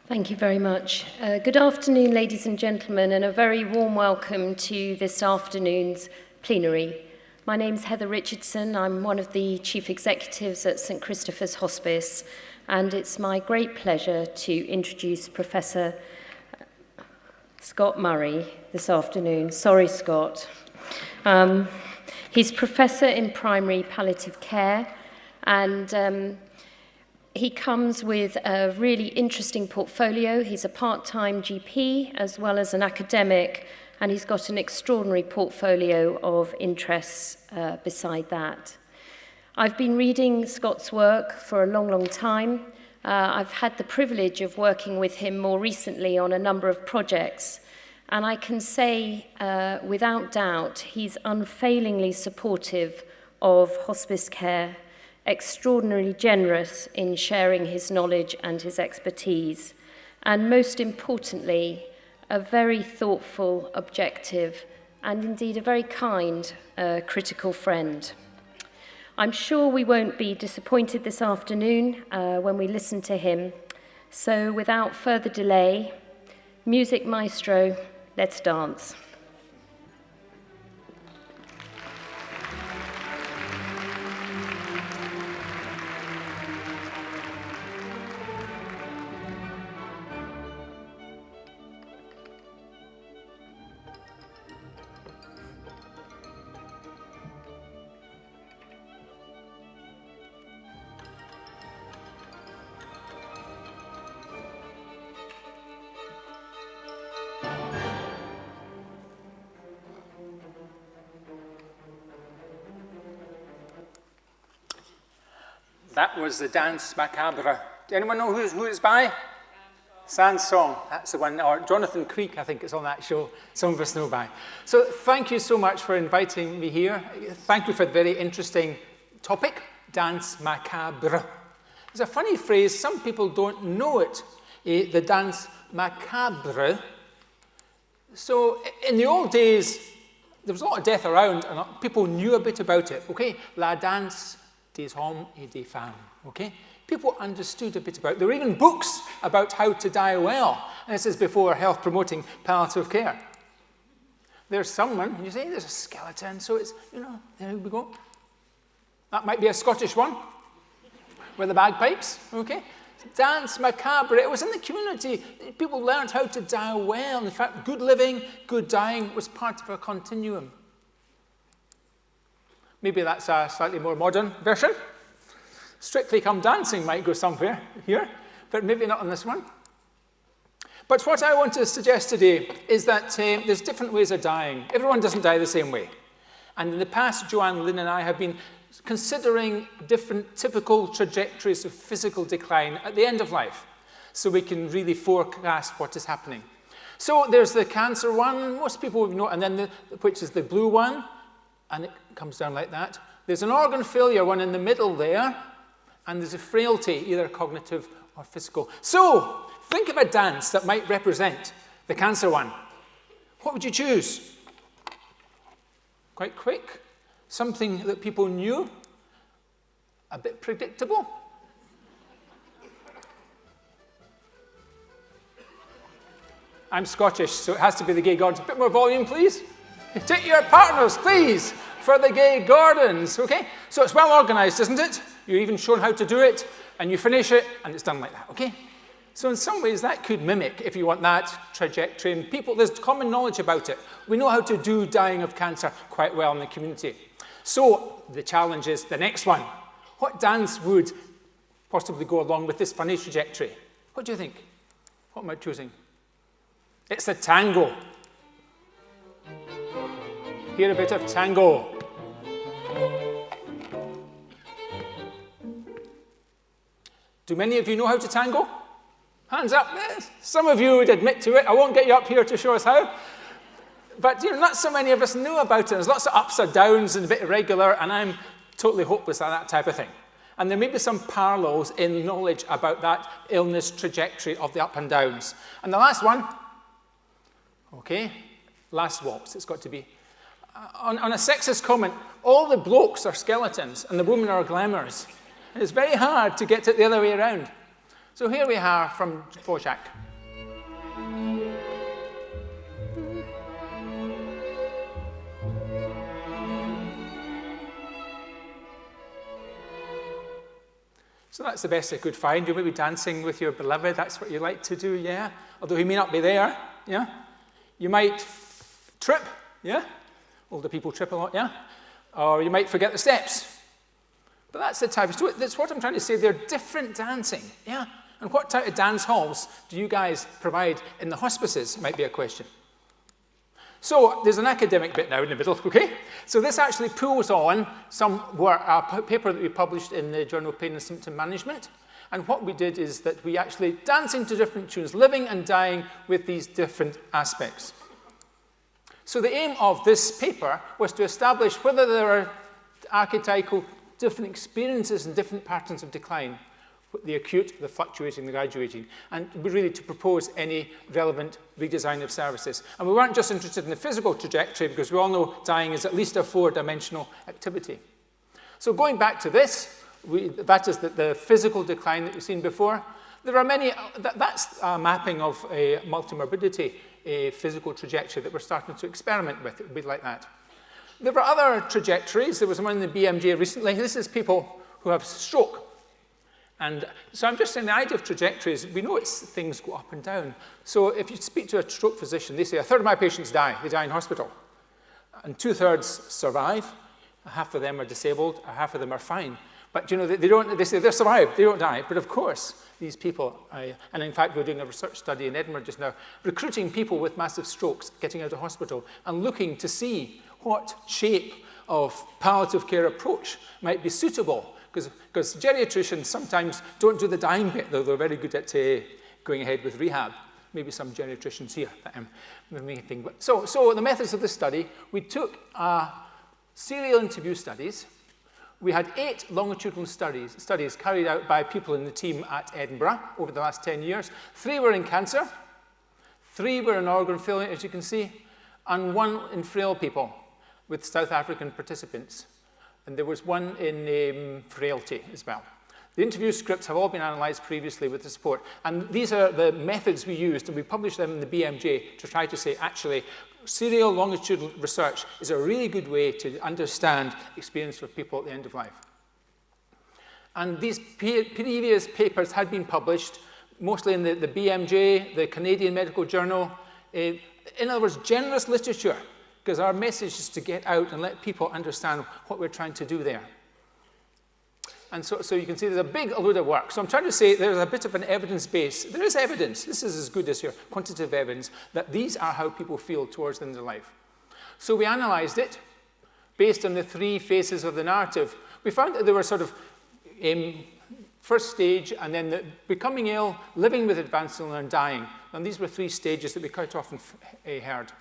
Thank you very much. Good afternoon, ladies and gentlemen, and a very warm welcome to this afternoon's plenary. My name's Heather Richardson. I'm one of the chief executives at St Christopher's Hospice, and it's my great pleasure to introduce Professor Scott Murray this afternoon. Sorry, Scott. He's Professor in Primary Palliative Care, and he comes with a really interesting portfolio. He's a part-time GP as well as an academic, and he's got an extraordinary portfolio of interests beside that. I've been reading Scott's work for a long, long time. I've had the privilege of working with him more recently on a number of projects, and I can say without doubt he's unfailingly supportive of hospice care, extraordinarily generous in sharing his knowledge and his expertise, and most importantly, a very thoughtful, objective, and indeed a very kind, critical friend. I'm sure we won't be disappointed this afternoon when we listen to him. So without further delay, music maestro, let's dance. That was the Danse Macabre. Do anyone know who it's by? Sand's Song. That's the one. Or Jonathan Creek, I think, is on that show. Some of us know by. So thank you so much for inviting me here. Thank you for the very interesting topic, Danse Macabre. It's a funny phrase. Some people don't know it, the Danse Macabre. So in the old days, there was a lot of death around, and people knew a bit about it. Okay, La Danse des hommes et des femmes, okay? People understood a bit about it. There were even books about how to die well. And this is before health promoting palliative care. There's someone, you say there's a skeleton, so it's, there we go. That might be a Scottish one with the bagpipes, okay? Danse Macabre, it was in the community. People learned how to die well. In fact, good living, good dying was part of a continuum. Maybe that's a slightly more modern version. Strictly Come Dancing might go somewhere here, but maybe not on this one. But what I want to suggest today is that there's different ways of dying. Everyone doesn't die the same way. And in the past, Joanne, Lynn, and I have been considering different typical trajectories of physical decline at the end of life, so we can really forecast what is happening. So there's the cancer one, most people would know, and then which is the blue one, and it comes down like that. There's an organ failure one in the middle there, and there's a frailty, either cognitive or physical. So, think of a dance that might represent the cancer one. What would you choose? Quite quick? Something that people knew? A bit predictable? I'm Scottish, so it has to be the Gay Gardens. A bit more volume, please. Take your partners, please, for the Gay Gardens, okay? So it's well organized, isn't it? You're even shown how to do it, and you finish it, and it's done like that, okay? So in some ways, that could mimic, if you want that trajectory. And there's common knowledge about it. We know how to do dying of cancer quite well in the community. So the challenge is the next one. What dance would possibly go along with this funny trajectory? What do you think? What am I choosing? It's the tango. Hear a bit of tango. Do many of you know how to tango? Hands up. Some of you would admit to it. I won't get you up here to show us how. But not so many of us know about it. There's lots of ups and downs and a bit irregular, and I'm totally hopeless at that type of thing. And there may be some parallels in knowledge about that illness trajectory of the up and downs. And the last one, okay, last waltz, it's got to be. On a sexist comment, all the blokes are skeletons and the women are glamours. And it's very hard to get it the other way around. So here we are from Dvorak. So that's the best I could find. You may be dancing with your beloved. That's what you like to do, yeah? Although he may not be there, yeah? You might trip, yeah? Older people trip a lot, yeah? Or you might forget the steps. But that's the type. So that's what I'm trying to say. They're different dancing, yeah? And what type of dance halls do you guys provide in the hospices, might be a question. So there's an academic bit now in the middle, okay? So this actually pulls on some work, a paper that we published in the Journal of Pain and Symptom Management. And what we did is that we actually dancing to different tunes, living and dying with these different aspects. So the aim of this paper was to establish whether there are archetypal different experiences and different patterns of decline, the acute, the fluctuating, the graduating, and really to propose any relevant redesign of services. And we weren't just interested in the physical trajectory, because we all know dying is at least a 4-dimensional activity. So going back to this, that is the physical decline that you've seen before. There are many, that's a mapping of a multimorbidity, a physical trajectory that we're starting to experiment with. It would be like that. There were other trajectories. There was one in the BMJ recently. This is people who have stroke. And so I'm just saying the idea of trajectories, we know things go up and down. So if you speak to a stroke physician, they say 1/3 of my patients die. They die in hospital. And 2/3 survive. Half of them are disabled. Half of them are fine. But you know, they say they're survived. They don't die. But of course, these people, and in fact, we're doing a research study in Edinburgh just now, recruiting people with massive strokes, getting out of hospital, and looking to see what shape of palliative care approach might be suitable. Because geriatricians sometimes don't do the dying bit, though they're very good at going ahead with rehab. Maybe some geriatricians here. So the methods of this study, we took serial interview studies. We had 8 longitudinal studies carried out by people in the team at Edinburgh over the last 10 years. 3 were in cancer, 3 were in organ failure, as you can see, and 1 in frail people with South African participants. And there was 1 in frailty as well. The interview scripts have all been analysed previously with the support. And these are the methods we used, and we published them in the BMJ to try to say, actually, serial longitudinal research is a really good way to understand experience of people at the end of life. And these previous papers had been published, mostly in the BMJ, the Canadian Medical Journal. In other words, generous literature, because our message is to get out and let people understand what we're trying to do there. And so you can see there's a big load of work. So I'm trying to say there's a bit of an evidence base. There is evidence. This is as good as your quantitative evidence that these are how people feel towards the end of life. So we analysed it based on the 3 phases of the narrative. We found that there were sort of first stage, and then the becoming ill, living with advanced illness, and dying. And these were 3 stages that we quite often heard.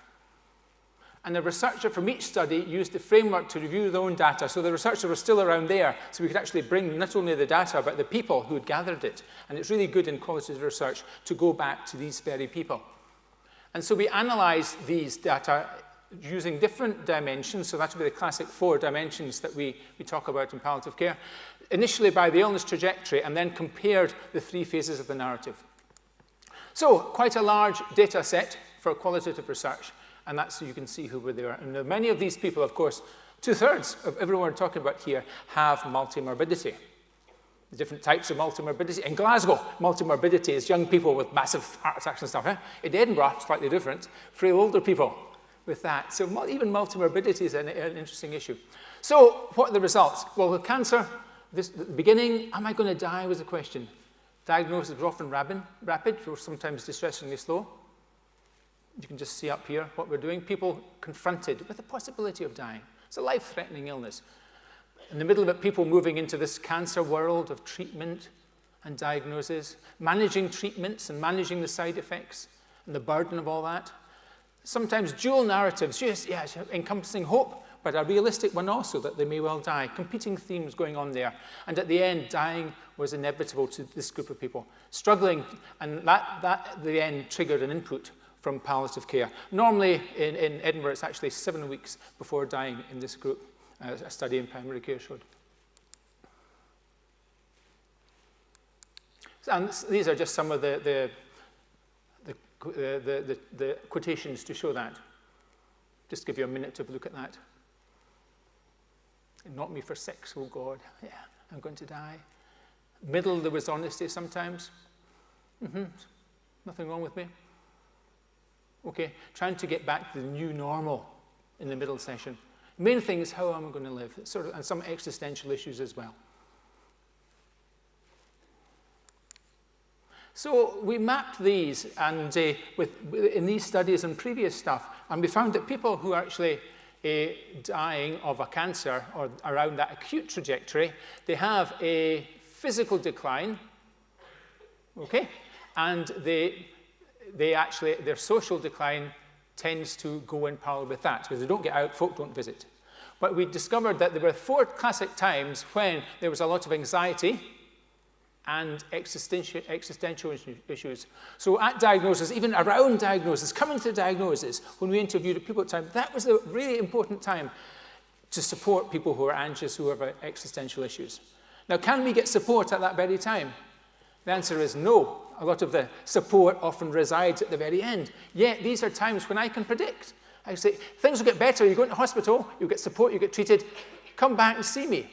And the researcher from each study used the framework to review their own data. So the researcher was still around there, so we could actually bring not only the data, but the people who had gathered it. And it's really good in qualitative research to go back to these very people. And so we analysed these data using different dimensions. So that would be the classic 4 dimensions that we talk about in palliative care. Initially by the illness trajectory, and then compared the 3 phases of the narrative. So quite a large data set for qualitative research. And that's so you can see who were there. And many of these people, of course, 2/3 of everyone we're talking about here have multimorbidity. The different types of multimorbidity. In Glasgow, multimorbidity is young people with massive heart attacks and stuff. In Edinburgh, slightly different, frail older people with that. So even multimorbidity is an interesting issue. So what are the results? Well, with cancer, the beginning, am I going to die was the question. Diagnosis was often rapid, or sometimes distressingly slow. You can just see up here what we're doing. People confronted with the possibility of dying. It's a life-threatening illness. In the middle of it, people moving into this cancer world of treatment and diagnosis, managing treatments and managing the side effects and the burden of all that. Sometimes dual narratives, yes, encompassing hope, but a realistic one also, that they may well die. Competing themes going on there. And at the end, dying was inevitable to this group of people. Struggling, and that at the end triggered an input from palliative care. Normally, in Edinburgh, it's actually 7 weeks before dying in this group, as a study in primary care showed. And these are just some of the quotations to show that. Just give you a minute to look at that. Not me for 6, oh God, yeah, I'm going to die. Middle, there was honesty sometimes. Nothing wrong with me. Okay, trying to get back to the new normal in the middle section. Main thing is how am I going to live? It's sort of, and some existential issues as well. So we mapped these and in these studies and previous stuff, and we found that people who are actually dying of a cancer or around that acute trajectory, they have a physical decline, okay, and their social decline tends to go in parallel with that, because they don't get out, folk don't visit. But we discovered that there were 4 classic times when there was a lot of anxiety and existential issues. So at diagnosis, even around diagnosis, coming to diagnosis, when we interviewed people at the time, that was a really important time to support people who are anxious, who have existential issues. Now, can we get support at that very time? The answer is no. A lot of the support often resides at the very end. Yet, these are times when I can predict. I say, things will get better, you go into hospital, you get support, you get treated, come back and see me,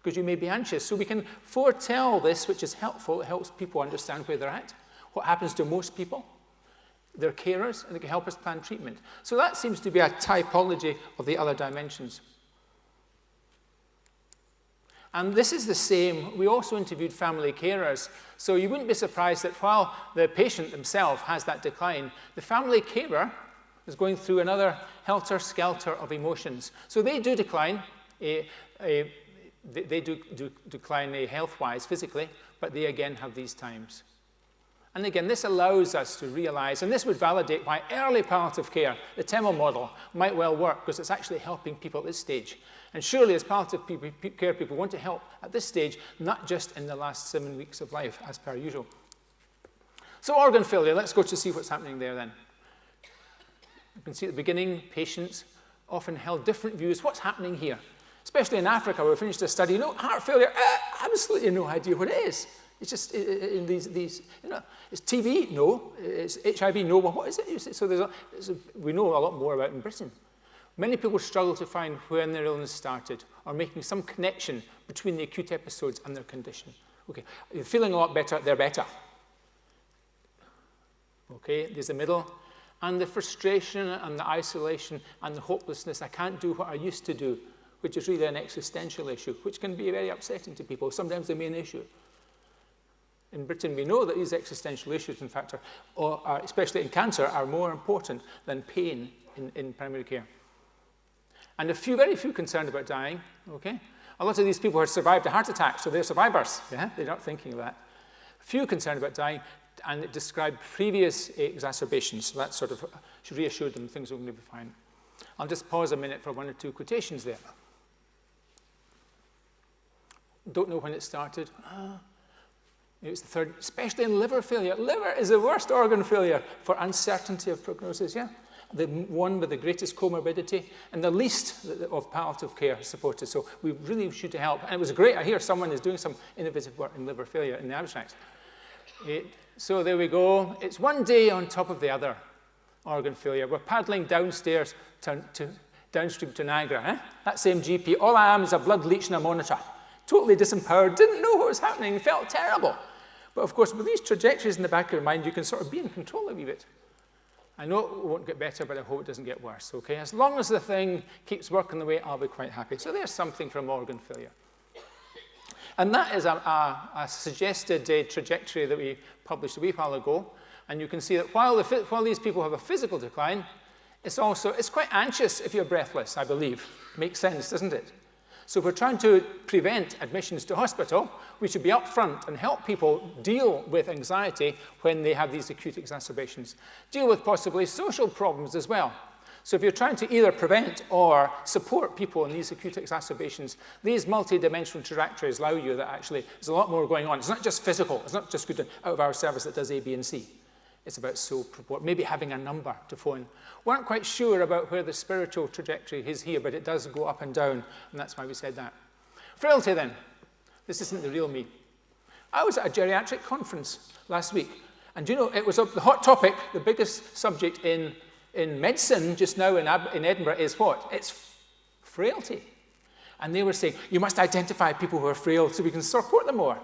because you may be anxious. So we can foretell this, which is helpful. It helps people understand where they're at, what happens to most people, their carers, and it can help us plan treatment. So that seems to be a typology of the other dimensions. And this is the same. We also interviewed family carers. So you wouldn't be surprised that while the patient themselves has that decline, the family carer is going through another helter-skelter of emotions. So they do decline. They do decline health-wise, physically, but they again have these times. And again, this allows us to realize, and this would validate why early palliative care, the TEML model, might well work, because it's actually helping people at this stage. And surely as palliative care people want to help at this stage, not just in the last 7 weeks of life, as per usual. So organ failure, let's go to see what's happening there then. You can see at the beginning, patients often held different views. What's happening here? Especially in Africa, where we finished a study, heart failure, absolutely no idea what it is. It's just in these it's TB, no. It's HIV, no. Well, what is it? So we know a lot more about it in Britain. Many people struggle to find when their illness started or making some connection between the acute episodes and their condition. Okay, you're feeling a lot better, they're better. Okay, there's the middle. And the frustration and the isolation and the hopelessness, I can't do what I used to do, which is really an existential issue, which can be very upsetting to people, sometimes the main issue. In Britain, we know that these existential issues, in fact, are especially in cancer, are more important than pain in primary care. And very few concerned about dying, okay? A lot of these people have survived a heart attack, so they're survivors, yeah? They're not thinking of that. Few concerned about dying, and it described previous exacerbations, so that sort of should reassure them things are going to be fine. I'll just pause a minute for 1 or 2 quotations there. Don't know when it started. It was the third, especially in liver failure. Liver is the worst organ failure for uncertainty of prognosis, yeah? The one with the greatest comorbidity and the least of palliative care supported. So we really should help. And it was great. I hear someone is doing some innovative work in liver failure in the abstract. So there we go. It's one day on top of the other, organ failure. We're paddling downstairs downstream to Niagara. Eh? That same GP, all I am is a blood leech and a monitor. Totally disempowered, didn't know what was happening, felt terrible. But of course, with these trajectories in the back of your mind, you can sort of be in control a wee bit. I know it won't get better, but I hope it doesn't get worse, okay? As long as the thing keeps working the way, I'll be quite happy. So there's something from organ failure. And that is a suggested trajectory that we published a wee while ago. And you can see that while these people have a physical decline, it's quite anxious if you're breathless, I believe. Makes sense, doesn't it? So if we're trying to prevent admissions to hospital, we should be upfront and help people deal with anxiety when they have these acute exacerbations. Deal with possibly social problems as well. So if you're trying to either prevent or support people in these acute exacerbations, these multi-dimensional trajectories allow you that actually there's a lot more going on. It's not just physical. It's not just good out of our service that does A, B, and C. It's about support, maybe having a number to phone. Weren't quite sure about where the spiritual trajectory is here, but it does go up and down, and that's why we said that. Frailty then. This isn't the real me. I was at a geriatric conference last week, and you know, it was the hot topic, the biggest subject in medicine just now in Edinburgh is what? It's frailty. And they were saying, you must identify people who are frail so we can support them more.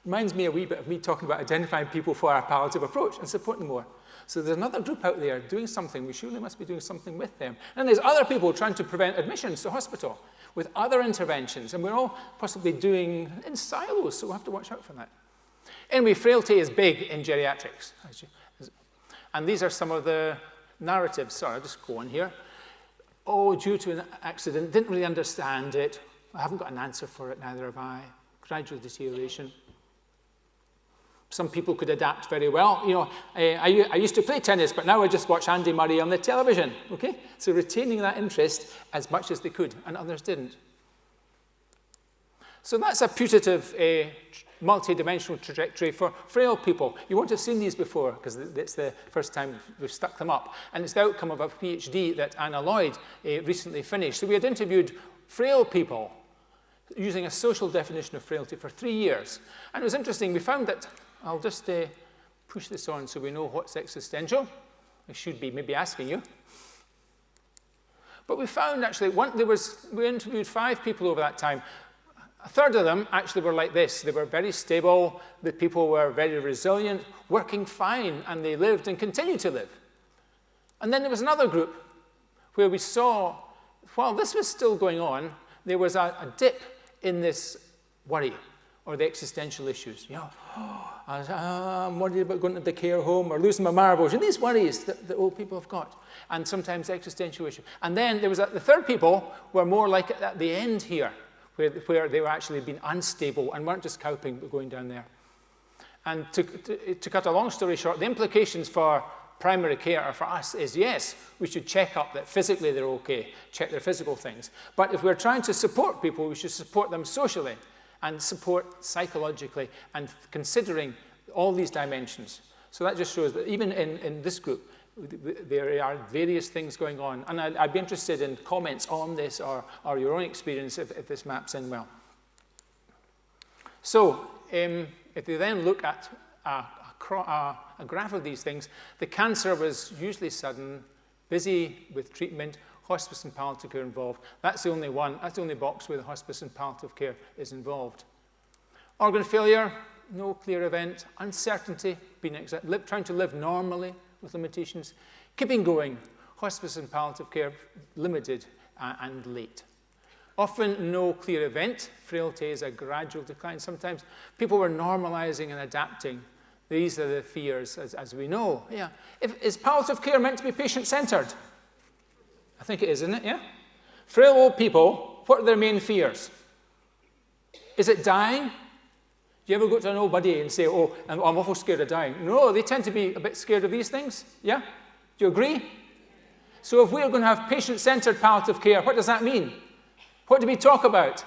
Reminds me a wee bit of me talking about identifying people for our palliative approach and supporting them more. So there's another group out there doing something. We surely must be doing something with them. And there's other people trying to prevent admissions to hospital with other interventions. And we're all possibly doing in silos, so we'll have to watch out for that. Anyway, frailty is big in geriatrics. And these are some of the narratives. Sorry, I'll just go on here. Oh, due to an accident, didn't really understand it. I haven't got an answer for it, neither have I. Gradual deterioration. Some people could adapt very well. You know, I used to play tennis, but now I just watch Andy Murray on the television, okay? So retaining that interest as much as they could, and others didn't. So that's a putative, multi-dimensional trajectory for frail people. You won't have seen these before, because it's the first time we've stuck them up. And it's the outcome of a PhD that Anna Lloyd recently finished. So we had interviewed frail people using a social definition of frailty for 3 years. And it was interesting. We found that, I'll just push this on so we know what's existential. I should be maybe asking you. But we found actually, we interviewed 5 people over that time. A third of them actually were like this. They were very stable, the people were very resilient, working fine, and they lived and continue to live. And then there was another group where we saw, while this was still going on, there was a dip in this worry or the existential issues. You know, I'm worried about going to the care home or losing my marbles. And these worries that old people have got, and sometimes existential issues. And then there was the third people were more like at the end here, where they were actually being unstable and weren't just coping but going down there. And to cut a long story short, the implications for primary care or for us is, yes, we should check up that physically they're okay, check their physical things. But if we're trying to support people, we should support them socially and support psychologically and considering all these dimensions. So that just shows that even in this group, there are various things going on. And I'd be interested in comments on this or your own experience if this maps in well. So if you then look at a graph of these things, the cancer was usually sudden, busy with treatment, hospice and palliative care involved. That's the only one, that's the only box where the hospice and palliative care is involved. Organ failure, no clear event. Uncertainty, trying to live normally with limitations. Keeping going, hospice and palliative care, limited and late. Often no clear event. Frailty is a gradual decline. Sometimes people were normalizing and adapting. These are the fears, as we know. Yeah. Is palliative care meant to be patient-centered? I think it is, isn't it? Yeah? Frail old people, what are their main fears? Is it dying? Do you ever go to an old buddy and say, oh, I'm awful scared of dying? No, they tend to be a bit scared of these things. Yeah? Do you agree? So if we're going to have patient-centered palliative care, what does that mean? What do we talk about?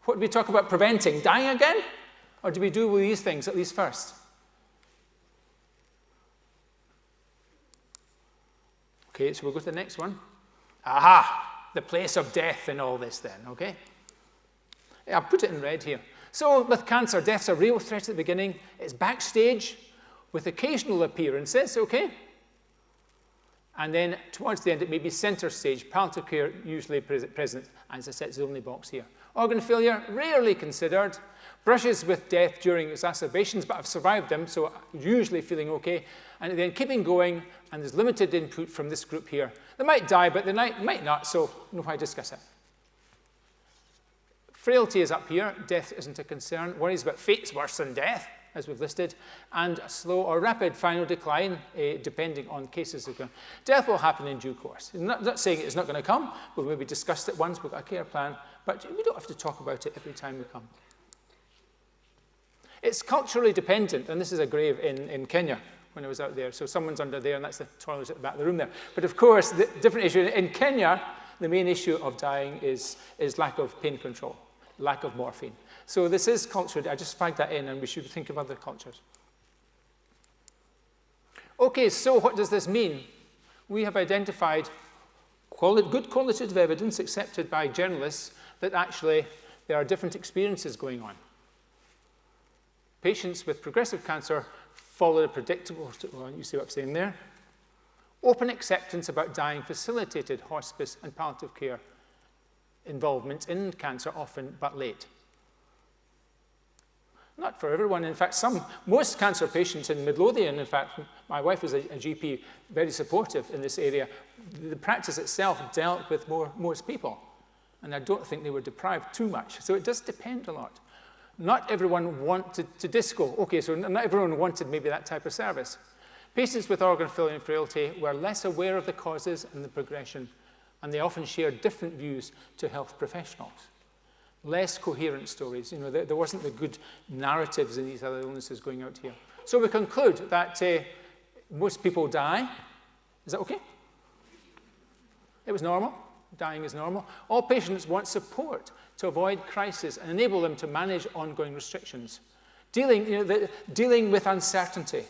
What do we talk about preventing? Dying again? Or do we do with these things at least first? Okay, so we'll go to the next one. Aha! The place of death in all this then, okay? I'll put it in red here. So with cancer, death's a real threat at the beginning. It's backstage with occasional appearances, okay? And then towards the end, it may be center stage. Palliative care usually present. As I said, it's the only box here. Organ failure, rarely considered. Brushes with death during exacerbations, but I've survived them, so usually feeling okay. And then keeping going, and there's limited input from this group here. They might die, but they might not, so no why discuss it. Frailty is up here. Death isn't a concern. Worries about fate's worse than death, as we've listed, and a slow or rapid final decline, depending on cases. Death will happen in due course. I'm not saying it's not going to come. We'll maybe discuss it once. We've got a care plan, but we don't have to talk about it every time we come. It's culturally dependent, and this is a grave in Kenya when I was out there. So someone's under there, and that's the toilet at the back of the room there. But of course, the different issue in Kenya, the main issue of dying is lack of pain control, lack of morphine. So this is cultural. I just flagged that in, and we should think of other cultures. Okay, so what does this mean? We have identified good qualitative evidence accepted by journalists that actually there are different experiences going on. Patients with progressive cancer followed a predictable, well, you see what I'm saying there. Open acceptance about dying facilitated hospice and palliative care involvement in cancer, often but late. Not for everyone. In fact, most cancer patients in Midlothian, in fact, my wife was a GP, very supportive in this area. The practice itself dealt with most people, and I don't think they were deprived too much. So it does depend a lot. Not everyone wanted to disco. Okay, so not everyone wanted maybe that type of service. Patients with organ failure and frailty were less aware of the causes and the progression, and they often shared different views to health professionals. Less coherent stories. You know, there wasn't the good narratives in these other illnesses going out here. So we conclude that most people die. Is that okay? It was normal. Dying is normal. All patients want support to avoid crisis and enable them to manage ongoing restrictions. Dealing with uncertainty.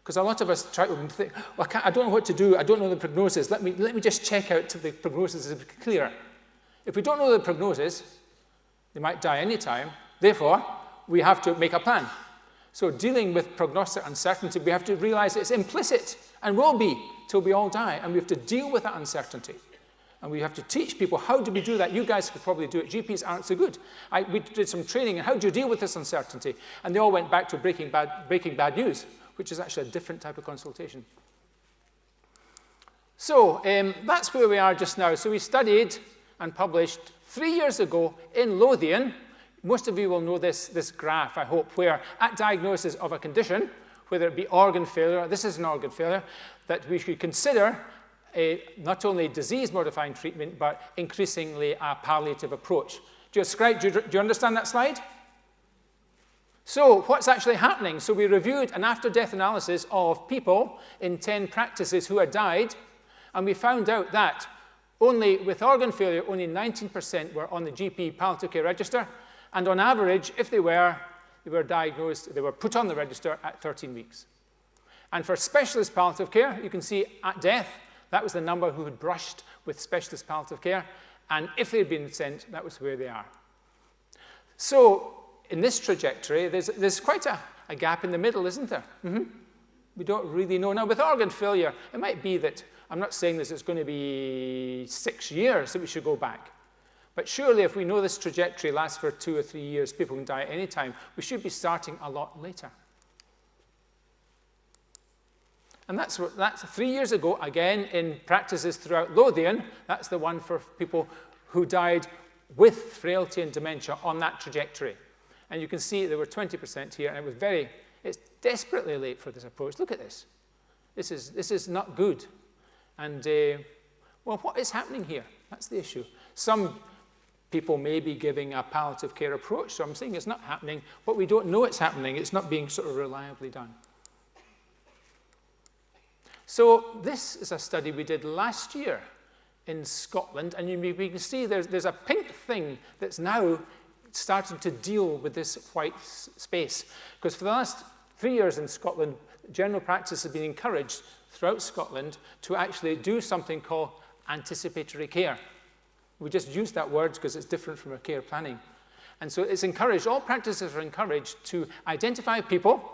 Because a lot of us try to think, well, I don't know what to do. I don't know the prognosis. Let me just check out till the prognosis is clear. If we don't know the prognosis, they might die any time. Therefore, we have to make a plan. So dealing with prognostic uncertainty, we have to realize it's implicit and will be till we all die. And we have to deal with that uncertainty. And we have to teach people, how do we do that? You guys could probably do it. GPs aren't so good. We did some training, and how do you deal with this uncertainty? And they all went back to breaking bad news, which is actually a different type of consultation. So that's where we are just now. So we studied and published 3 years ago in Lothian. Most of you will know this graph, I hope, where at diagnosis of a condition, whether it be organ failure, this is an organ failure, that we should consider not only disease-modifying treatment, but increasingly a palliative approach. Do you understand that slide? So what's actually happening? So we reviewed an after-death analysis of people in 10 practices who had died, and we found out that with organ failure, only 19% were on the GP palliative care register, and on average, if they were diagnosed, they were put on the register at 13 weeks. And for specialist palliative care, you can see at death, that was the number who had brushed with specialist palliative care, and if they'd been sent, that was where they are. So in this trajectory, there's quite a gap in the middle, isn't there? We don't really know. Now, with organ failure, it might be that, I'm not saying this, it's going to be 6 years that we should go back. But surely if we know this trajectory lasts for 2 or 3 years, people can die at any time, we should be starting a lot later. And that's 3 years ago, again, in practices throughout Lothian. That's the one for people who died with frailty and dementia on that trajectory. And you can see there were 20% here, and it's desperately late for this approach. Look at this. This is not good. And, well, what is happening here? That's the issue. Some people may be giving a palliative care approach, so I'm saying it's not happening, but we don't know it's happening. It's not being sort of reliably done. So this is a study we did last year in Scotland, and you can see there's a pink thing that's now started to deal with this white space. Because for the last 3 years in Scotland, general practice has been encouraged throughout Scotland to actually do something called anticipatory care. We just use that word because it's different from our care planning. And so it's encouraged, all practices are encouraged to identify people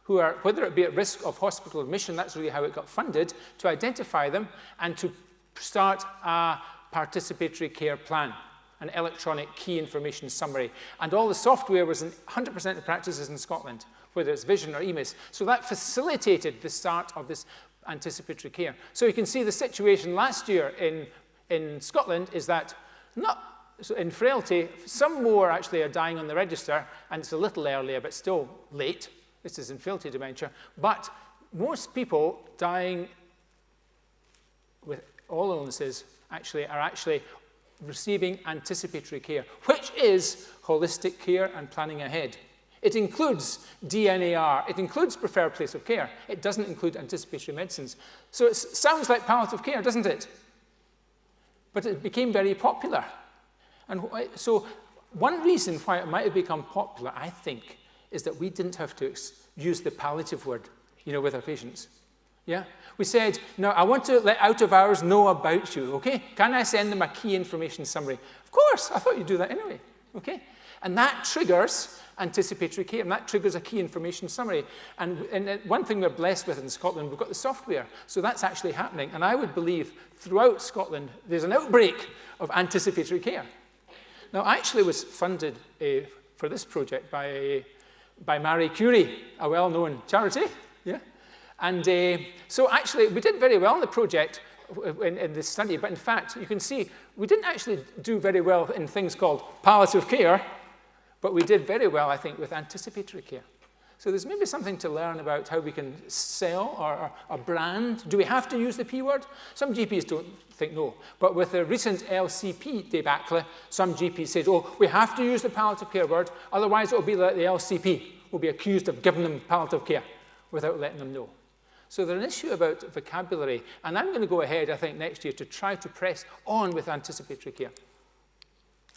who are, whether it be at risk of hospital admission, that's really how it got funded, to identify them and to start a participatory care plan, an electronic key information summary. And all the software was in 100% of practices in Scotland, whether it's Vision or EMIS. So that facilitated the start of this anticipatory care. So you can see the situation last year in Scotland is that in frailty, some more actually are dying on the register, and it's a little earlier, but still late. This is in frailty dementia. But most people dying with all illnesses are actually receiving anticipatory care, which is holistic care and planning ahead. It includes DNAR. It includes preferred place of care. It doesn't include anticipatory medicines. So it sounds like palliative care, doesn't it? But it became very popular. And so one reason why it might have become popular, I think, is that we didn't have to use the palliative word, with our patients. Yeah? We said, no, I want to let out of hours know about you, okay? Can I send them a key information summary? Of course, I thought you'd do that anyway, okay? And that triggers anticipatory care, and that triggers a key information summary. And one thing we're blessed with in Scotland, we've got the software, so that's actually happening. And I would believe throughout Scotland, there's an outbreak of anticipatory care. Now, I actually was funded for this project by Marie Curie, a well-known charity. Yeah. And so actually, we did very well in the project in this study, but in fact, you can see we didn't actually do very well in things called palliative care, but we did very well, I think, with anticipatory care. So there's maybe something to learn about how we can sell or brand. Do we have to use the P word? Some GPs don't think no, but with the recent LCP debacle, some GPs said, oh, we have to use the palliative care word, otherwise it will be like the LCP. We'll be accused of giving them palliative care without letting them know. So there's an issue about vocabulary, and I'm going to go ahead, I think, next year to try to press on with anticipatory care.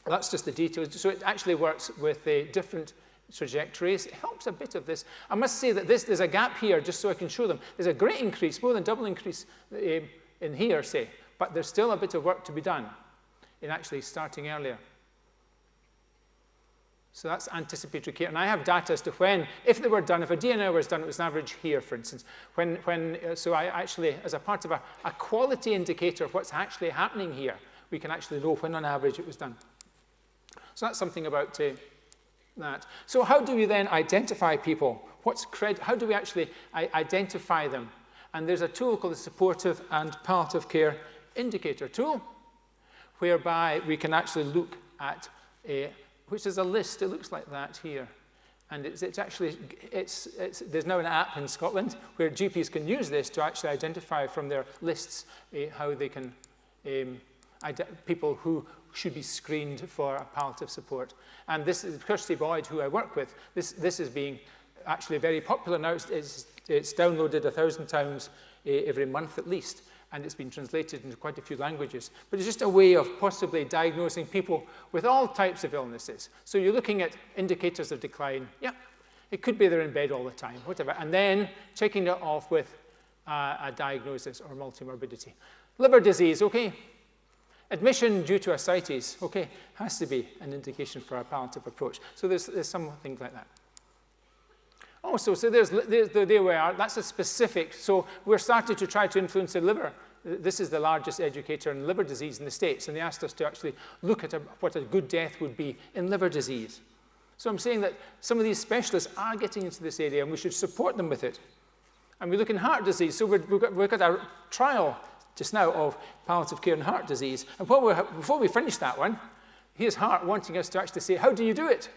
That's just the details. So it actually works with different trajectories. It helps a bit of this. I must say that there's a gap here, just so I can show them. There's a great increase, more than double increase in here, say, but there's still a bit of work to be done in actually starting earlier. So that's anticipatory care. And I have data as to when, if they were done, if a DNR was done, it was an average here, for instance. So I actually, as a part of a quality indicator of what's actually happening here, we can actually know when on average it was done. So that's something about that. So how do we then identify people? How do we actually identify them? And there's a tool called the Supportive and Palliative Care Indicator tool, whereby we can actually look at which is a list. It looks like that here. And there's now an app in Scotland where GPs can use this to actually identify from their lists how they can, people who should be screened for palliative support. And this is Kirsty Boyd, who I work with. This is being actually very popular now. It's downloaded 1,000 times every month at least. And it's been translated into quite a few languages. But it's just a way of possibly diagnosing people with all types of illnesses. So you're looking at indicators of decline. Yeah, it could be they're in bed all the time, whatever. And then checking it off with a diagnosis or multimorbidity. Liver disease, okay. Admission due to ascites, okay, has to be an indication for a palliative approach. So there's some things like that. Also, so there we are. That's a specific. So we're starting to try to influence the liver. This is the largest educator in liver disease in the States, and they asked us to actually look at what a good death would be in liver disease. So I'm saying that some of these specialists are getting into this area, and we should support them with it. And we look in heart disease. So we've got a trial just now of palliative care in heart disease. And before we finish that one, here's Heart wanting us to actually say, how do you do it?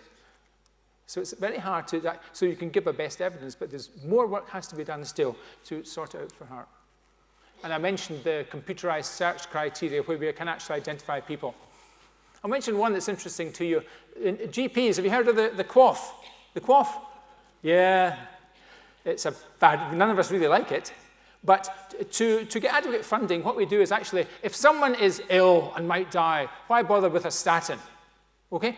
So it's very hard to, so you can give a best evidence, but there's more work has to be done still to sort it out for heart. And I mentioned the computerized search criteria where we can actually identify people. I'll mention one that's interesting to you. In GPs, have you heard of the QOF? The QOF? Yeah, it's a bad, none of us really like it. But to get adequate funding, what we do is actually, if someone is ill and might die, why bother with a statin? Okay?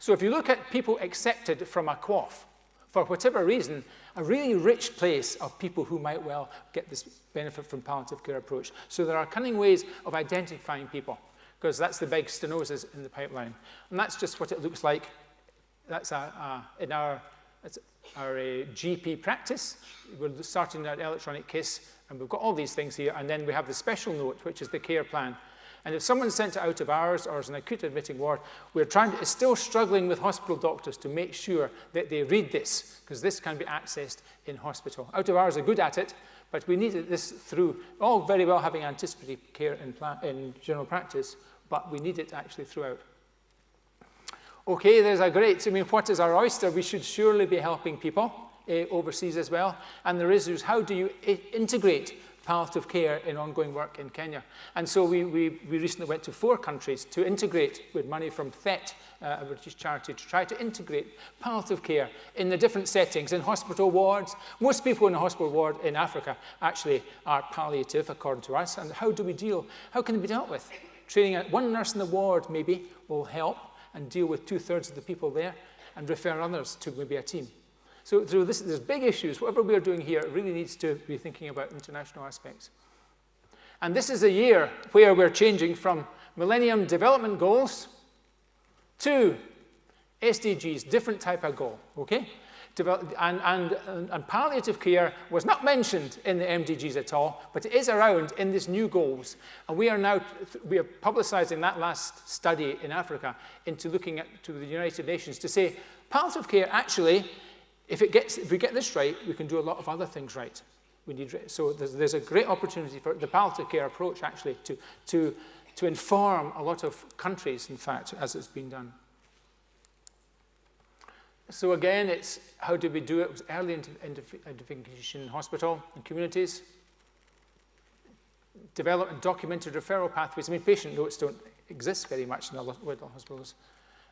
So if you look at people accepted from a QOF, for whatever reason, a really rich place of people who might well get this benefit from palliative care approach. So there are cunning ways of identifying people, because that's the big stenosis in the pipeline. And that's just what it looks like. That's in our GP practice. We're starting our electronic KISS, and we've got all these things here. And then we have the special note, which is the care plan. And if someone's sent to out of hours or is an acute admitting ward, we're still struggling with hospital doctors to make sure that they read this, because this can be accessed in hospital. Out of hours are good at it, but we need this through, all very well having anticipatory care in general practice, but we need it actually throughout. Okay, there's a great, what is our oyster? We should surely be helping people overseas as well. And the issue is, how do you integrate palliative care in ongoing work in Kenya? And so we recently went to 4 countries to integrate with money from THET, a British charity, to try to integrate palliative care in the different settings, in hospital wards. Most people in a hospital ward in Africa actually are palliative, according to us. And how do we deal? How can it be dealt with? Training one nurse in the ward maybe will help and deal with 2/3 of the people there and refer others to maybe a team. So there's big issues. Whatever we're doing here, it really needs to be thinking about international aspects. And this is a year where we're changing from Millennium Development Goals to SDGs, different type of goal, okay? And palliative care was not mentioned in the MDGs at all, but it is around in these new goals. And we are publicizing that last study in Africa into looking to the United Nations to say, palliative care, actually, if we get this right, we can do a lot of other things right. So there's a great opportunity for the palliative care approach, actually, to inform a lot of countries, in fact, as it's been done. So again, it's how do we do it? It was early identification in hospital and communities. Develop and documented referral pathways. I mean, patient notes don't exist very much in the hospitals.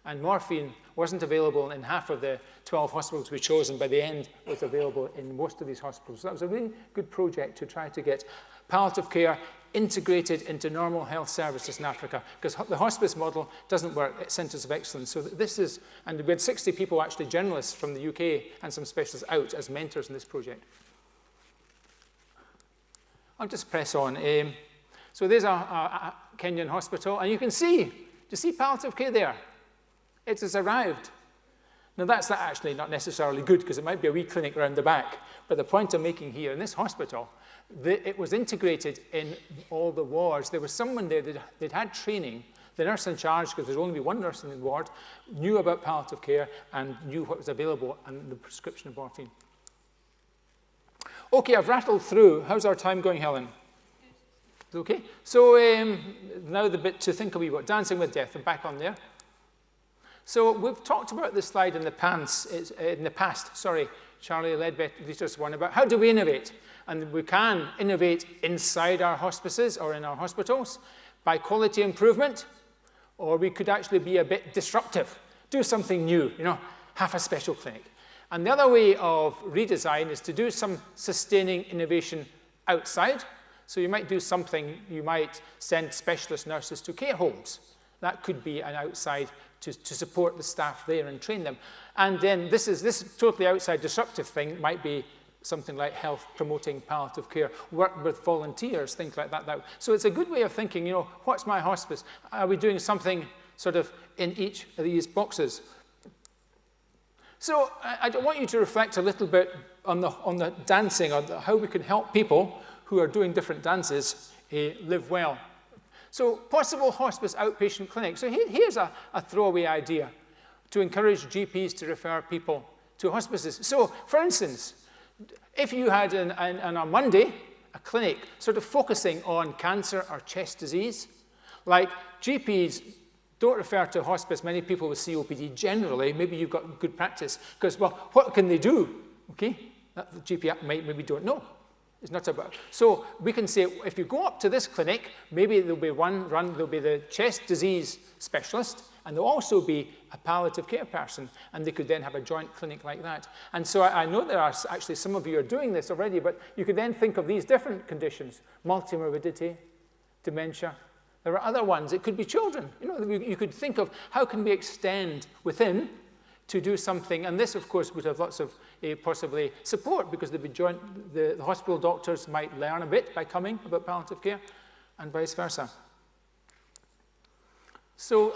And morphine wasn't available in half of the 12 hospitals we chose, and by the end, it was available in most of these hospitals. So that was a really good project to try to get palliative care integrated into normal health services in Africa, because the hospice model doesn't work at centres of excellence. So this is, and we had 60 people, actually generalists from the UK and some specialists out as mentors in this project. I'll just press on. So there's a Kenyan hospital, and you can see, do you see palliative care there? It has arrived. Now that's actually not necessarily good, because it might be a wee clinic around the back, but the point I'm making here, in this hospital, it was integrated in all the wards. There was someone there that had training. The nurse in charge, because there's only one nurse in the ward, knew about palliative care and knew what was available and the prescription of morphine. Okay, I've rattled through. How's our time going, Helen? Okay. So now the bit to think a wee bit. Dancing with Death. I'm back on there. So we've talked about this slide in the past. Sorry, Charlie Ledbetter's one about how do we innovate? And we can innovate inside our hospices or in our hospitals by quality improvement, or we could actually be a bit disruptive, do something new, have a special clinic. And the other way of redesign is to do some sustaining innovation outside. So you might do something, you might send specialist nurses to care homes. That could be an outside to support the staff there and train them. And then this totally outside disruptive thing might be something like health promoting palliative care, work with volunteers, things like that. So it's a good way of thinking, what's my hospice? Are we doing something sort of in each of these boxes? So I want you to reflect a little bit on the dancing, on how we can help people who are doing different dances live well. So possible hospice outpatient clinic. So here's a throwaway idea to encourage GPs to refer people to hospices. So for instance, if you had on a Monday a clinic sort of focusing on cancer or chest disease, like GPs don't refer to hospice many people with COPD generally. Maybe you've got good practice because, well, what can they do? Okay, that the GP maybe don't know. It's not about. So we can say if you go up to this clinic, maybe there'll be there'll be the chest disease specialist, and there'll also be a palliative care person, and they could then have a joint clinic like that. And so I know there are actually some of you are doing this already, but you could then think of these different conditions: multimorbidity, dementia. There are other ones. It could be children. You could think of how can we extend within to do something, and this, of course, would have lots of possibly support because the hospital doctors might learn a bit by coming about palliative care, and vice versa. So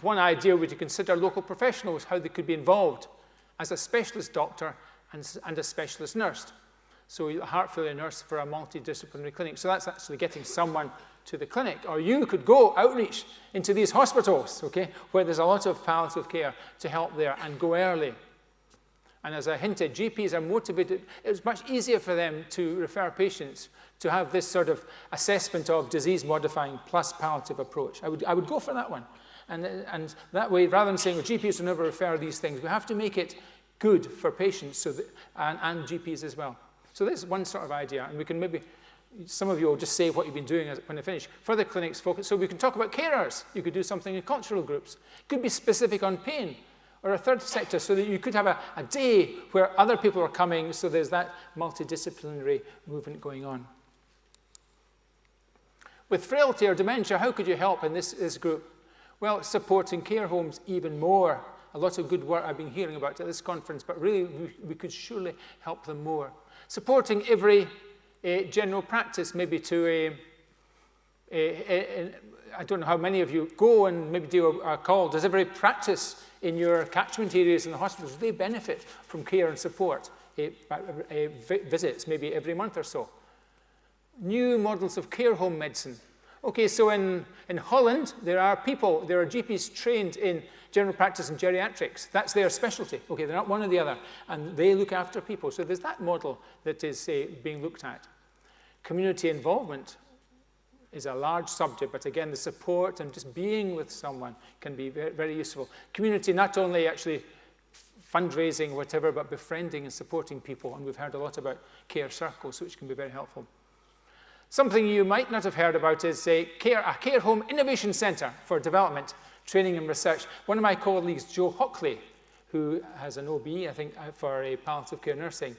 one idea would you consider local professionals, how they could be involved as a specialist doctor and a specialist nurse. So a heart failure nurse for a multidisciplinary clinic. So that's actually getting someone to the clinic. Or you could go outreach into these hospitals, okay, where there's a lot of palliative care to help there and go early. And as I hinted, GPs are motivated. It's much easier for them to refer patients to have this sort of assessment of disease-modifying plus palliative approach. I would go for that one. And that way, rather than saying, well, GPs will never refer these things, we have to make it good for patients and GPs as well. So this is one sort of idea, and we can maybe, some of you will just say what you've been doing when I finish. Further clinics focus, so we can talk about carers. You could do something in cultural groups. It could be specific on pain, or a third sector, so that you could have a day where other people are coming, so there's that multidisciplinary movement going on. With frailty or dementia, how could you help in this group? Well, supporting care homes even more. A lot of good work I've been hearing about at this conference, but really we could surely help them more. Supporting every general practice, maybe to I don't know how many of you go and maybe do a call. Does every practice in your catchment areas in the hospitals, they benefit from care and support visits, maybe every month or so. New models of care home medicine. Okay, so in Holland, there are GPs trained in general practice and geriatrics. That's their specialty. Okay, they're not one or the other, and they look after people. So there's that model that is being looked at. Community involvement is a large subject, but again, the support and just being with someone can be very, very useful. Community, not only actually fundraising, whatever, but befriending and supporting people, and we've heard a lot about care circles, which can be very helpful. Something you might not have heard about is a care home innovation centre for development, training and research. One of my colleagues, Joe Hockley, who has an OB, I think, for a palliative care nursing,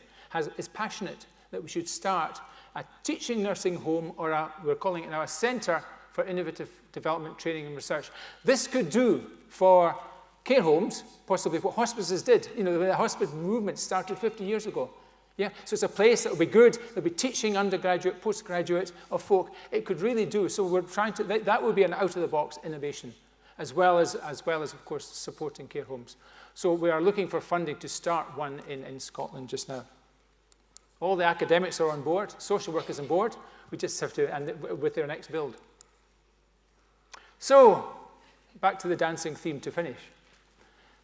is passionate that we should start a teaching nursing home, or we're calling it now a centre for innovative development, training and research. This could do for care homes, possibly what hospices did. You know, the hospice movement started 50 years ago. Yeah, so it's a place that will be good, that'll be teaching undergraduate, postgraduate of folk. It could really do. So we're trying to, that would be an out-of-the-box innovation, as well as, of course, supporting care homes. So we are looking for funding to start one in Scotland just now. All the academics are on board, social work is on board. We just have to, and with their next build. So, back to the dancing theme to finish.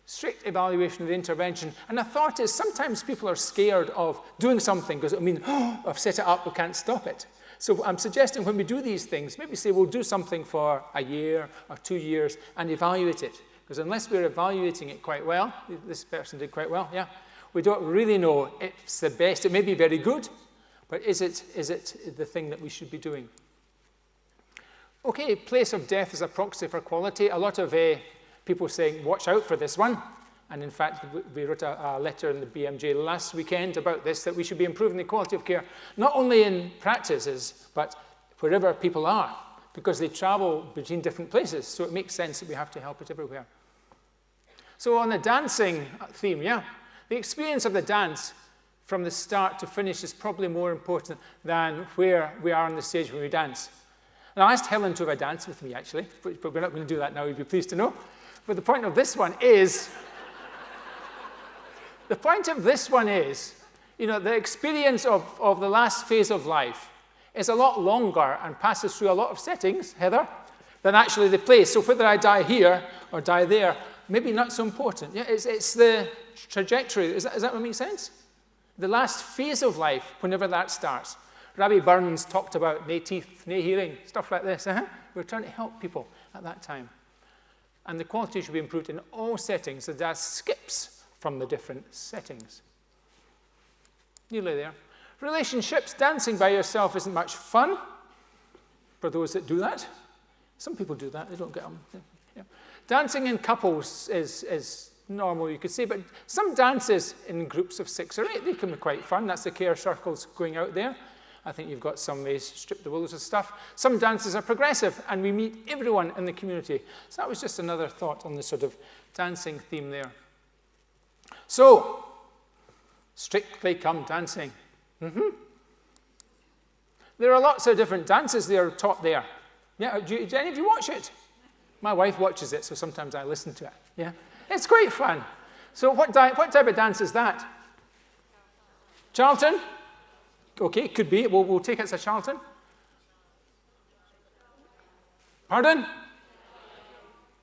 Strict evaluation of the intervention. And the thought is sometimes people are scared of doing something because it will mean, oh, I've set it up, we can't stop it. So I'm suggesting when we do these things, maybe say we'll do something for a year or 2 years and evaluate it. Because unless we're evaluating it quite well, this person did quite well, yeah, we don't really know it's the best. It may be very good, but is it the thing that we should be doing? Okay, place of death is a proxy for quality. A lot of people saying, watch out for this one. And in fact, we wrote a letter in the BMJ last weekend about this, that we should be improving the quality of care, not only in practices, but wherever people are, because they travel between different places. So it makes sense that we have to help it everywhere. So on the dancing theme, yeah, the experience of the dance from the start to finish is probably more important than where we are on the stage when we dance. And I asked Helen to have a dance with me, actually, but we're not going to do that now, you'd be pleased to know. But the point of this one is, you know, the experience of the last phase of life is a lot longer and passes through a lot of settings, Heather, than actually the place. So whether I die here or die there, maybe not so important. Yeah, it's the trajectory. Is that what makes sense? The last phase of life, whenever that starts. Rabbi Burns talked about nae teeth, nae hearing, stuff like this. We're trying to help people at that time. And the quality should be improved in all settings. The dance skips from the different settings. Nearly there. Relationships, dancing by yourself isn't much fun for those that do that. Some people do that, they don't get on. Yeah. Dancing in couples is normal, you could say, but some dances in groups of 6 or 8, they can be quite fun. That's the care circles going out there. I think you've got some strip the willows of stuff. Some dances are progressive, and we meet everyone in the community. So that was just another thought on the sort of dancing theme there. So, Strictly Come Dancing. There are lots of different dances that are taught there. Yeah, do any of you watch it? My wife watches it, so sometimes I listen to it. Yeah, it's quite fun. So what type of dance is that? Charlton? Okay, could be. We'll take it as a Charlton. Pardon?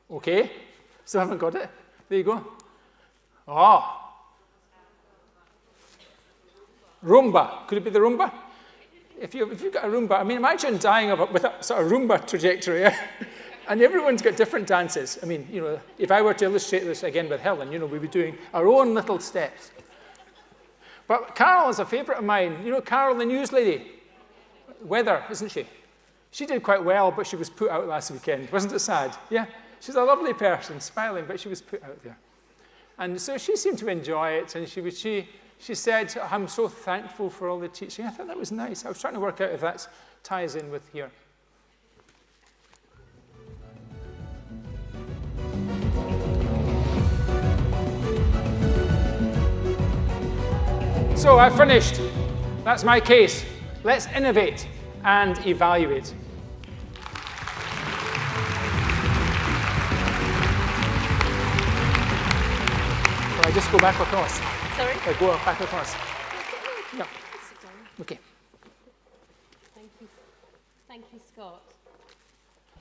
Okay, still haven't got it. There you go. Oh. Rumba. Could it be the Rumba? If you've got a Rumba, I mean, imagine dying with a sort of Rumba trajectory. And everyone's got different dances. I mean, you know, if I were to illustrate this again with Helen, you know, we'd be doing our own little steps. But Carol is a favourite of mine. You know Carol, the news lady? Weather, isn't she? She did quite well, but she was put out last weekend. Wasn't it sad? Yeah. She's a lovely person, smiling, but she was put out there. And so she seemed to enjoy it, and she said, I'm so thankful for all the teaching. I thought that was nice. I was trying to work out if that ties in with here. So I've finished. That's my case. Let's innovate and evaluate. Or I just go back across? Sorry? I go back across. Yeah. Okay. Thank you, Scott.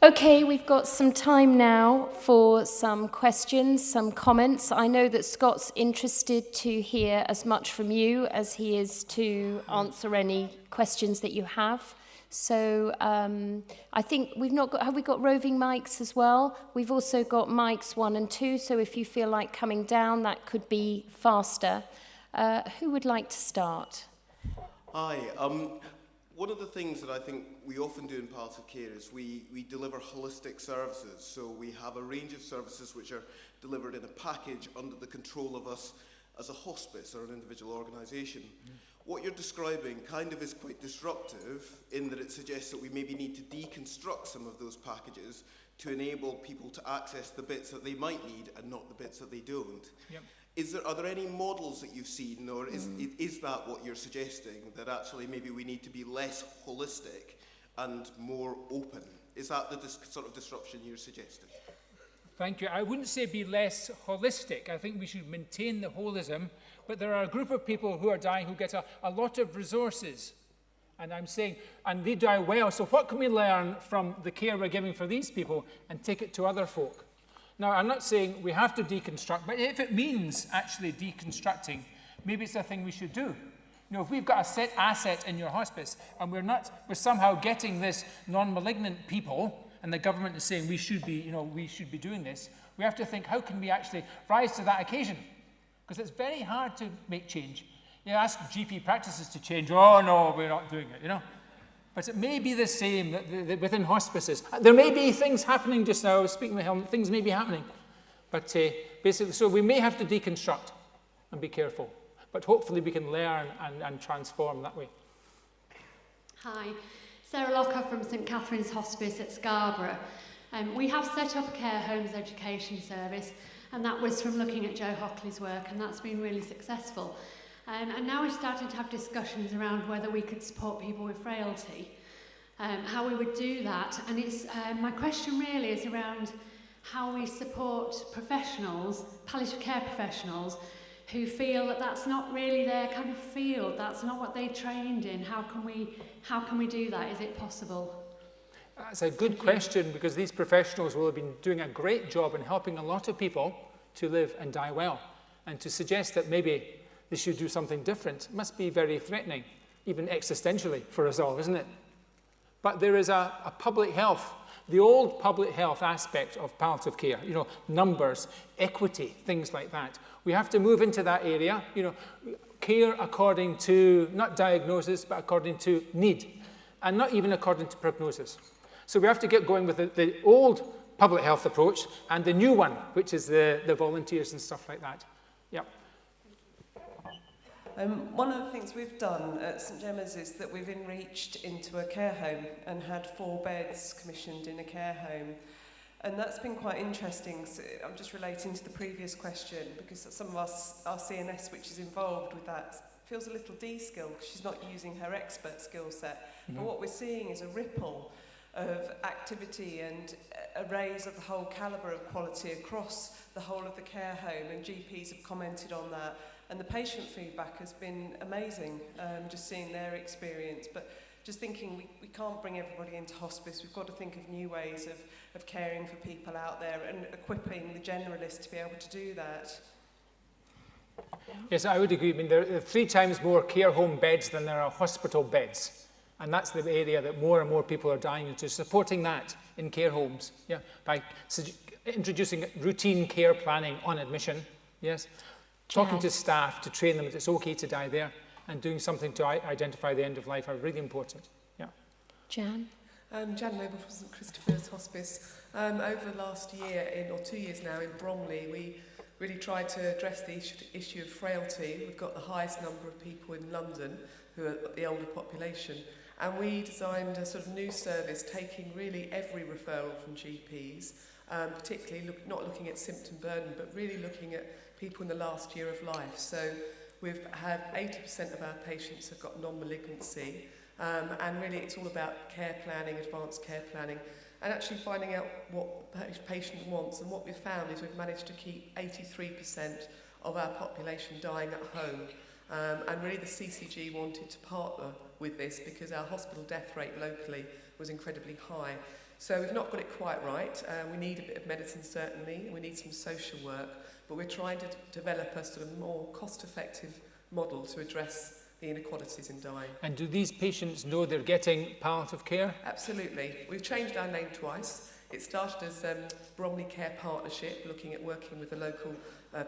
Okay, we've got some time now for some questions, some comments. I know that Scott's interested to hear as much from you as he is to answer any questions that you have. So I think have we got roving mics as well? We've also got mics 1 and 2, so if you feel like coming down, that could be faster. Who would like to start? Hi. One of the things that I think we often do in palliative care is we deliver holistic services. So we have a range of services which are delivered in a package under the control of us as a hospice or an individual organisation. What you're describing kind of is quite disruptive in that it suggests that we maybe need to deconstruct some of those packages to enable people to access the bits that they might need and not the bits that they don't. Yep. Are there any models that you've seen, or is that what you're suggesting, that actually maybe we need to be less holistic and more open? Is that the sort of disruption you're suggesting? Thank you. I wouldn't say be less holistic. I think we should maintain the holism, but there are a group of people who are dying who get a lot of resources. And I'm saying, and they die well, so what can we learn from the care we're giving for these people and take it to other folk? Now, I'm not saying we have to deconstruct, but if it means actually deconstructing, maybe it's a thing we should do. You know, if we've got a set asset in your hospice and we're somehow getting this non-malignant people, and the government is saying we should be doing this, we have to think, how can we actually rise to that occasion? Because it's very hard to make change. You ask GP practices to change, oh no, we're not doing it, you know. But it may be the same that within hospices. There may be things happening just now, speaking of health, things may be happening. But basically, so we may have to deconstruct and be careful. But hopefully we can learn and transform that way. Hi, Sarah Locker from St Catherine's Hospice at Scarborough. We have set up a care homes education service, and that was from looking at Joe Hockley's work, and that's been really successful. And now we're starting to have discussions around whether we could support people with frailty, how we would do that. And it's my question really is around how we support professionals, palliative care professionals, who feel that that's not really their kind of field, that's not what they trained in. How can we do that? Is it possible? That's a good question, because these professionals will have been doing a great job in helping a lot of people to live and die well. And to suggest that maybe they should do something different must be very threatening, even existentially for us all, isn't it? But there is a public health, the old public health aspect of palliative care, you know, numbers, equity, things like that. We have to move into that area, you know, care according to, not diagnosis, but according to need, and not even according to prognosis. So we have to get going with the old public health approach and the new one, which is the volunteers and stuff like that. Yeah. One of the things we've done at St Gemma's is that we've enreached into a care home and had 4 beds commissioned in a care home. And that's been quite interesting. So I'm just relating to the previous question, because some of us, our CNS, which is involved with that, feels a little de-skilled because she's not using her expert skill set. Mm-hmm. But what we're seeing is a ripple of activity and a raise of the whole calibre of quality across the whole of the care home, and GPs have commented on that. And the patient feedback has been amazing, just seeing their experience. But just thinking we can't bring everybody into hospice. We've got to think of new ways of caring for people out there and equipping the generalists to be able to do that. Yes, I would agree. I mean, there are 3 times more care home beds than there are hospital beds. And that's the area that more and more people are dying into, supporting that in care homes, yeah, by introducing routine care planning on admission, yes, talking to staff to train them that it's okay to die there, and doing something to identify the end of life are really important, yeah. Jan? Jan Noble from St Christopher's Hospice. Over the last year, or 2 years now, in Bromley, we really tried to address the issue of frailty. We've got the highest number of people in London who are the older population. And we designed a sort of new service taking really every referral from GPs, particularly not looking at symptom burden, but really looking at people in the last year of life. So we've had 80% of our patients have got non-malignancy, and really it's all about care planning, advanced care planning, and actually finding out what the patient wants. And what we've found is we've managed to keep 83% of our population dying at home. And really the CCG wanted to partner with this because our hospital death rate locally was incredibly high. So we've not got it quite right. We need a bit of medicine certainly, we need some social work, but we're trying to develop a sort of more cost-effective model to address the inequalities in dying. And do these patients know they're getting palliative care? Absolutely. We've changed our name twice. It started as Bromley Care Partnership, looking at working with the local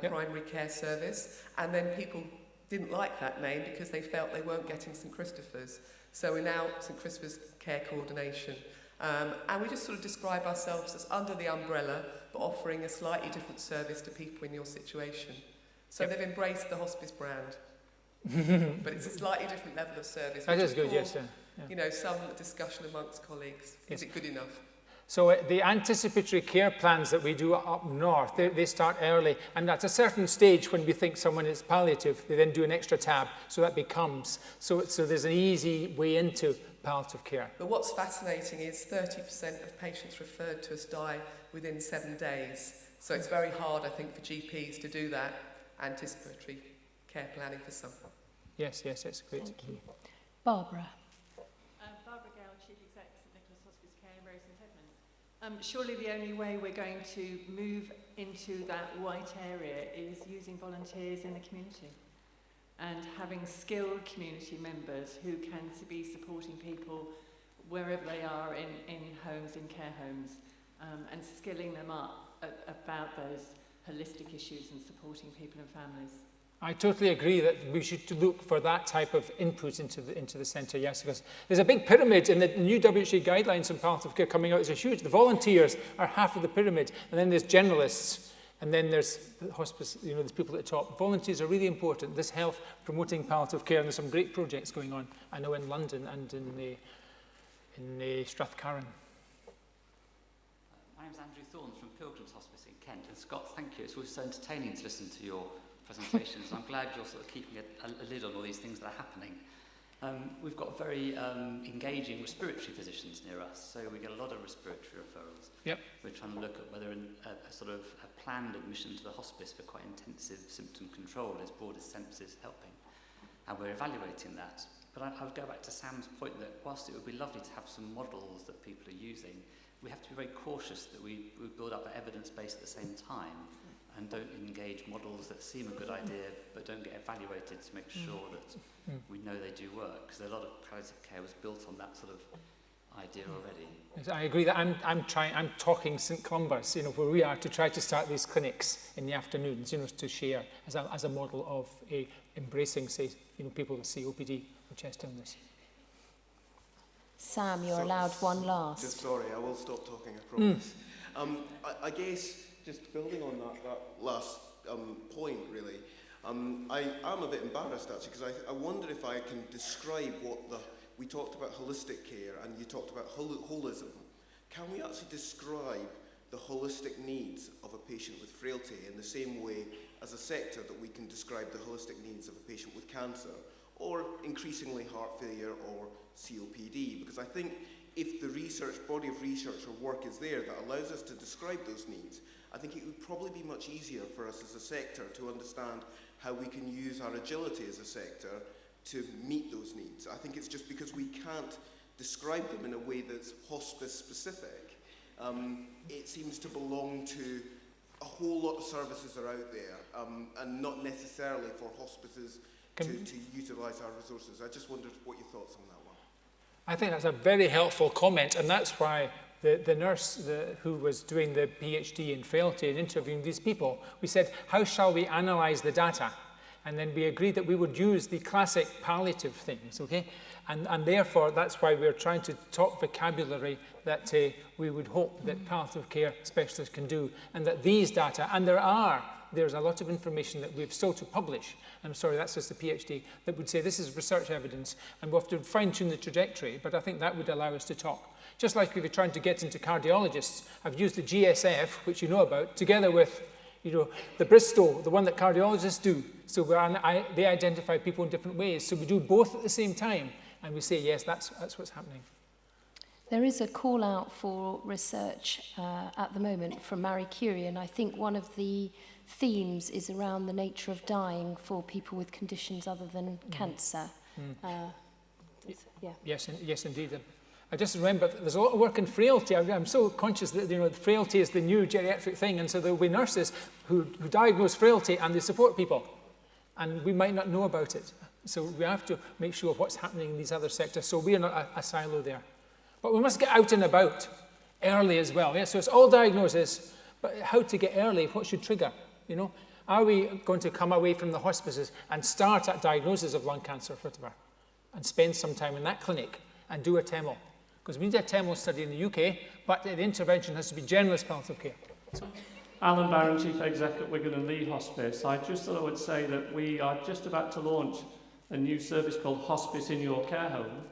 primary care service, and then people didn't like that name because they felt they weren't getting St Christopher's. So we're now St Christopher's Care Coordination. And we just sort of describe ourselves as under the umbrella, but offering a slightly different service to people in your situation. So they've embraced the hospice brand. But it's a slightly different level of service. That is good, yes. You know, some discussion amongst colleagues. Is it good enough? So the anticipatory care plans that we do up north, they start early, and at a certain stage when we think someone is palliative, they then do an extra tab, so that becomes, so there's an easy way into palliative care. But what's fascinating is 30% of patients referred to us die within 7 days. So it's very hard, I think, for GPs to do that anticipatory care planning for some. Yes, it's great. Thank you. Barbara. Barbara Gale, Chief Executive St Nicholas Hospice Care in Bury St Edmunds. Surely the only way we're going to move into that white area is using volunteers in the community and having skilled community members who can be supporting people wherever they are in homes, in care homes, and skilling them up about those holistic issues and supporting people and families. I totally agree that we should look for that type of input into the centre, yes, because there's a big pyramid in the new WHO guidelines on palliative care coming out. It's a huge, the volunteers are half of the pyramid, and then there's generalists, and then there's the hospice, you know, there's people at the top. Volunteers are really important, this health promoting palliative care, and there's some great projects going on, I know, in London and in Strathcarron. My name's Andrew Thorns from Pilgrim's Hospice in Kent, and Scott, thank you. It's always so entertaining to listen to your presentations. I'm glad you're sort of keeping a lid on all these things that are happening. We've got very engaging respiratory physicians near us, so we get a lot of respiratory referrals. Yep. We're trying to look at whether a sort of a planned admission to the hospice for quite intensive symptom control is broadest sense is helping, and we're evaluating that. But I would go back to Sam's point that whilst it would be lovely to have some models that people are using, we have to be very cautious that we build up an evidence base at the same time and don't engage models that seem a good idea but don't get evaluated to make sure that we know they do work, because a lot of palliative care was built on that sort of idea already. Yes, I agree that I'm talking St Columba's, you know, where we are, to try to start these clinics in the afternoons, you know, to share as a model of embracing, say, you know, people with COPD or chest illness. Sam, you're allowed one last. Just sorry, I will stop talking, I promise. I guess, just building on that last point, really, I am a bit embarrassed, actually, because I wonder if I can describe what we talked about holistic care, and you talked about holism. Can we actually describe the holistic needs of a patient with frailty in the same way as a sector that we can describe the holistic needs of a patient with cancer, or increasingly heart failure or COPD? Because I think if the body of research or work is there that allows us to describe those needs, I think it would probably be much easier for us as a sector to understand how we can use our agility as a sector to meet those needs. I think it's just because we can't describe them in a way that's hospice specific. It seems to belong to a whole lot of services are out there, and not necessarily for hospices to utilise our resources. I just wondered what your thoughts on that one. I think that's a very helpful comment, and that's why the nurse who was doing the PhD in frailty and interviewing these people, we said, how shall we analyse the data? And then we agreed that we would use the classic palliative things, okay? And therefore, that's why we're trying to talk vocabulary that we would hope that palliative care specialists can do, and that these data, and there's a lot of information that we've still to publish, I'm sorry, that's just the PhD, that would say this is research evidence, and we'll have to fine-tune the trajectory, but I think that would allow us to talk. Just like if you're trying to get into cardiologists, I've used the GSF, which you know about, together with, you know, the Bristol, the one that cardiologists do. So they identify people in different ways. So we do both at the same time, and we say, yes, that's what's happening. There is a call out for research at the moment from Marie Curie, and I think one of the themes is around the nature of dying for people with conditions other than cancer. Yeah. Yes, indeed. I just remember there's a lot of work in frailty. I'm so conscious that frailty is the new geriatric thing, and so there will be nurses who diagnose frailty and they support people, and we might not know about it. So we have to make sure what's happening in these other sectors. So we are not a silo there, but we must get out and about early as well. Yeah. So it's all diagnosis, but how to get early? What should trigger? Are we going to come away from the hospices and start at diagnosis of lung cancer, whatever, and spend some time in that clinic and do a TEMO? Because we need a TEMO study in the UK, but the intervention has to be generalist palliative care. So. Alan Barron, Chief Exec at Wigan and Lee Hospice. I just thought I would say that we are just about to launch a new service called Hospice in Your Care Home,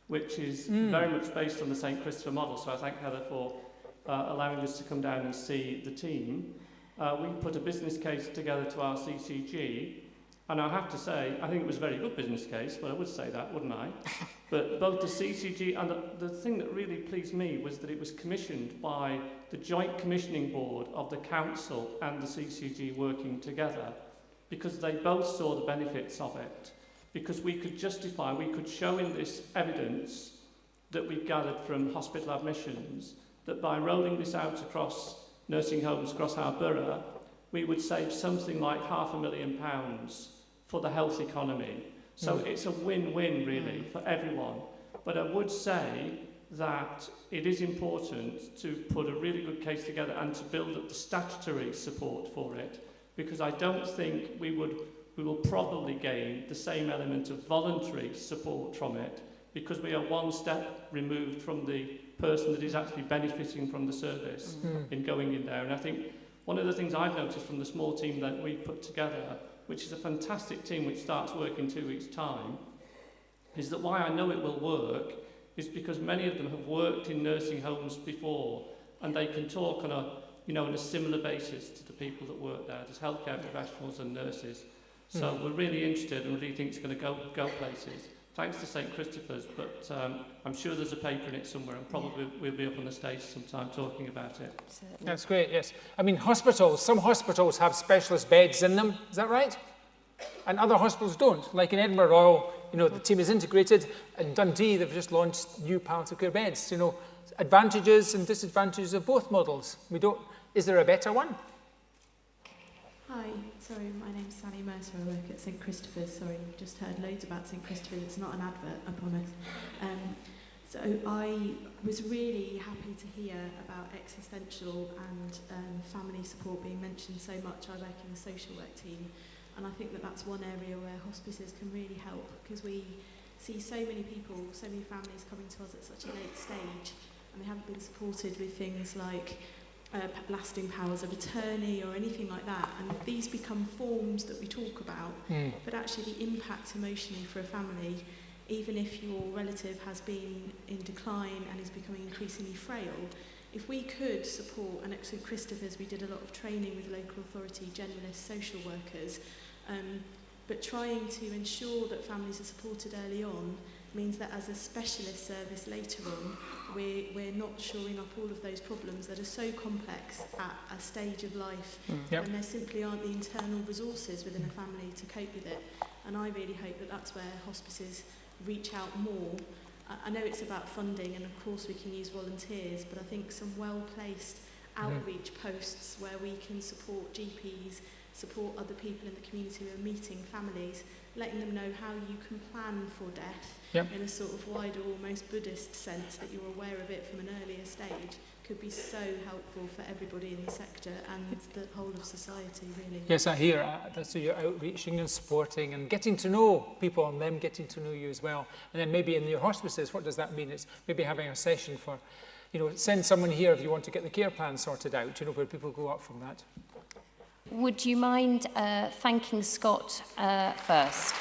which is very much based on the St Christopher model. So I thank Heather for allowing us to come down and see the team. We put a business case together to our CCG, and I have to say, I think it was a very good business case, but I would say that, wouldn't I? But both the CCG and the thing that really pleased me was that it was commissioned by the Joint Commissioning Board of the Council and the CCG working together, because they both saw the benefits of it, because we could justify, we could show in this evidence that we gathered from hospital admissions that by rolling this out across nursing homes across our borough, we would save something like £500,000 for the health economy. So it's a win-win, really, for everyone. But I would say that it is important to put a really good case together and to build up the statutory support for it, because I don't think we will probably gain the same element of voluntary support from it, because we are one step removed from the person that is actually benefiting from the service in going in there. And I think one of the things I've noticed from the small team that we put together, which is a fantastic team which starts work in 2 weeks' time, is that why I know it will work is because many of them have worked in nursing homes before, and they can talk on a similar basis to the people that work there. There's healthcare professionals and nurses. So we're really interested and really think it's going to go places. Thanks to St Christopher's, but I'm sure there's a paper in it somewhere, and probably we'll be up on the stage sometime talking about it. That's great, yes. I mean, some hospitals have specialist beds in them, is that right? And other hospitals don't. Like in Edinburgh Royal, the team is integrated. In Dundee, they've just launched new palliative care beds. Advantages and disadvantages of both models. Is there a better one? Hi, sorry, my name's Sally Mercer, I work at St Christopher's. Sorry, we've just heard loads about St Christopher's, it's not an advert, I promise. So I was really happy to hear about existential and family support being mentioned so much. I work in the social work team, and I think that that's one area where hospices can really help, because we see so many people, so many families coming to us at such a late stage, and they haven't been supported with things like lasting powers of attorney or anything like that, and these become forms that we talk about, but actually the impact emotionally for a family, even if your relative has been in decline and is becoming increasingly frail, if we could support, and at St Christopher's we did a lot of training with local authority generalist social workers, but trying to ensure that families are supported early on means that as a specialist service later on, we're not shoring up all of those problems that are so complex at a stage of life, and there simply aren't the internal resources within a family to cope with it. And I really hope that that's where hospices reach out more. I know it's about funding, and of course we can use volunteers, but I think some well-placed outreach posts where we can support GPs, support other people in the community who are meeting families, letting them know how you can plan for death in a sort of wider, almost Buddhist sense, that you're aware of it from an earlier stage, could be so helpful for everybody in the sector and the whole of society, really. Yes, I hear that. So you're outreaching and supporting and getting to know people, and them getting to know you as well. And then maybe in your hospices, what does that mean? It's maybe having a session for, send someone here if you want to get the care plan sorted out, where people go up from that. Would you mind thanking Scott first?